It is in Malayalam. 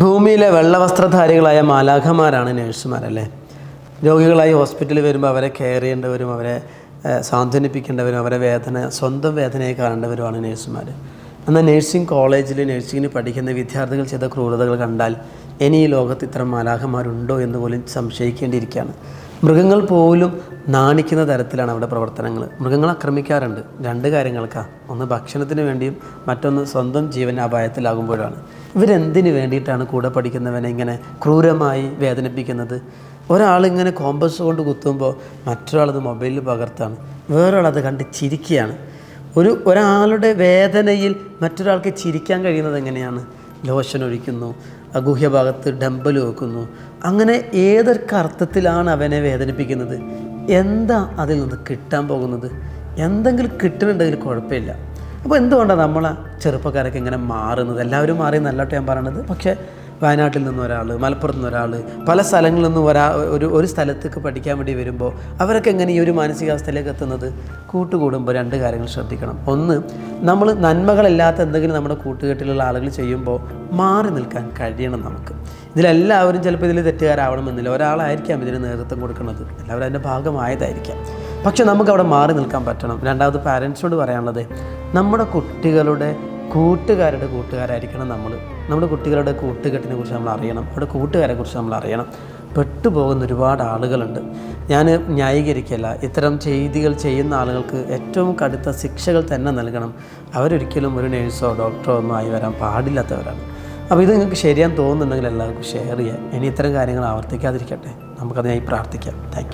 ഭൂമിയിലെ വെള്ളവസ്ത്രധാരികളായ മാലാഖമാരാണ് നഴ്സുമാരല്ലേ. രോഗികളായി ഹോസ്പിറ്റലിൽ വരുമ്പോൾ അവരെ കെയർ ചെയ്യേണ്ടവരും അവരെ സാന്ത്വനിപ്പിക്കേണ്ടവരും അവരെ സ്വന്തം വേദനയെ കാണേണ്ടവരുമാണ് നഴ്സുമാർ. എന്നാൽ നഴ്സിംഗ് കോളേജിൽ നഴ്സിങ്ങിന് പഠിക്കുന്ന വിദ്യാർത്ഥികൾ ചെയ്ത ക്രൂരതകൾ കണ്ടാൽ ഇനി ഈ ലോകത്ത് ഇത്തരം മാലാഖമാരുണ്ടോ എന്ന് പോലും സംശയിക്കേണ്ടിയിരിക്കുകയാണ്. മൃഗങ്ങൾ പോലും നാണിക്കുന്ന തരത്തിലാണ് അവിടെ പ്രവർത്തനങ്ങൾ. മൃഗങ്ങൾ ആക്രമിക്കാറുണ്ട്. രണ്ട് കാര്യങ്ങൾക്കാണ്. ഒന്ന് ഭക്ഷണത്തിന് വേണ്ടിയും മറ്റൊന്ന് സ്വന്തം ജീവൻ അപായത്തിലാകുമ്പോഴാണ്. ഇവരെന്തിനു വേണ്ടിയിട്ടാണ് കൂടെ പഠിക്കുന്നവനെ ഇങ്ങനെ ക്രൂരമായി വേദനിപ്പിക്കുന്നത്? ഒരാളിങ്ങനെ കോമ്പസ് കൊണ്ട് കുത്തുമ്പോൾ മറ്റൊരാളത് മൊബൈലിൽ പകർത്താണ്, വേറൊരാളത് കണ്ട് ചിരിക്കുകയാണ്. ഒരാളുടെ വേദനയിൽ മറ്റൊരാൾക്ക് ചിരിക്കാൻ കഴിയുന്നത് എങ്ങനെയാണ്? ലോഷൻ ഒഴിക്കുന്നു, ഗുഹ്യഭാഗത്ത് ഡംബൽ വെക്കുന്നു. അങ്ങനെ ഏതൊക്കെ അർത്ഥത്തിലാണ് അവനെ വേദനിപ്പിക്കുന്നത്? എന്താ അതിൽ നിന്ന് കിട്ടാൻ പോകുന്നത്? എന്തെങ്കിലും കിട്ടുന്നുണ്ടെങ്കിൽ കുഴപ്പമില്ല. അപ്പോൾ എന്തുകൊണ്ടാണ് നമ്മളെ ചെറുപ്പക്കാരൊക്കെ ഇങ്ങനെ മാറുന്നത്? എല്ലാവരും മാറി നല്ലോട്ട് ഞാൻ പറയണത്. പക്ഷേ വയനാട്ടിൽ നിന്ന് ഒരാൾ, മലപ്പുറത്ത് നിന്ന് ഒരാൾ, പല സ്ഥലങ്ങളിൽ നിന്നും ഒരു സ്ഥലത്തേക്ക് പഠിക്കാൻ വേണ്ടി വരുമ്പോൾ അവരൊക്കെ എങ്ങനെ ഈ ഒരു മാനസികാവസ്ഥയിലേക്ക് എത്തുന്നത്? കൂട്ടുകൂടുമ്പോൾ രണ്ട് കാര്യങ്ങൾ ശ്രദ്ധിക്കണം. ഒന്ന്, നമ്മൾ നന്മകളില്ലാത്ത എന്തെങ്കിലും നമ്മുടെ കൂട്ടുകെട്ടിലുള്ള ആളുകൾ ചെയ്യുമ്പോൾ മാറി നിൽക്കാൻ കഴിയണം നമുക്ക്. ഇതിലെല്ലാവരും ചിലപ്പോൾ ഇതിൽ തെറ്റുകാരാവണമെന്നില്ല. ഒരാളായിരിക്കാം ഇതിന് നേതൃത്വം കൊടുക്കുന്നത്, എല്ലാവരും അതിൻ്റെ ഭാഗമായതായിരിക്കാം. പക്ഷെ നമുക്കവിടെ മാറി നിൽക്കാൻ പറ്റണം. രണ്ടാമത് പാരൻസിനോട് പറയാനുള്ളത്, നമ്മുടെ കുട്ടികളുടെ കൂട്ടുകാരായിരിക്കണം നമ്മൾ. നമ്മുടെ കുട്ടികളുടെ കൂട്ടുകെട്ടിനെ കുറിച്ച് നമ്മൾ അറിയണം, അവരുടെ കൂട്ടുകാരെ കുറിച്ച് നമ്മൾ അറിയണം. പെട്ടുപോകുന്ന ഒരുപാട് ആളുകളുണ്ട്. ഞാൻ ന്യായീകരിക്കല്ല. ഇത്തരം ചെയ്തികൾ ചെയ്യുന്ന ആളുകൾക്ക് ഏറ്റവും കടുത്ത ശിക്ഷകൾ തന്നെ നൽകണം. അവരൊരിക്കലും ഒരു നേഴ്സോ ഡോക്ടറോ ഒന്നും ആയി വരാൻ പാടില്ലാത്തവരാണ്. അപ്പോൾ ഇത് നിങ്ങൾക്ക് ശരിയാന്ന് തോന്നുന്നുണ്ടെങ്കിൽ എല്ലാവർക്കും ഷെയർ ചെയ്യാം. ഇനി ഇത്തരം കാര്യങ്ങൾ ആവർത്തിക്കാതിരിക്കട്ടെ. നമുക്കതിനായി പ്രാർത്ഥിക്കാം. Thank you.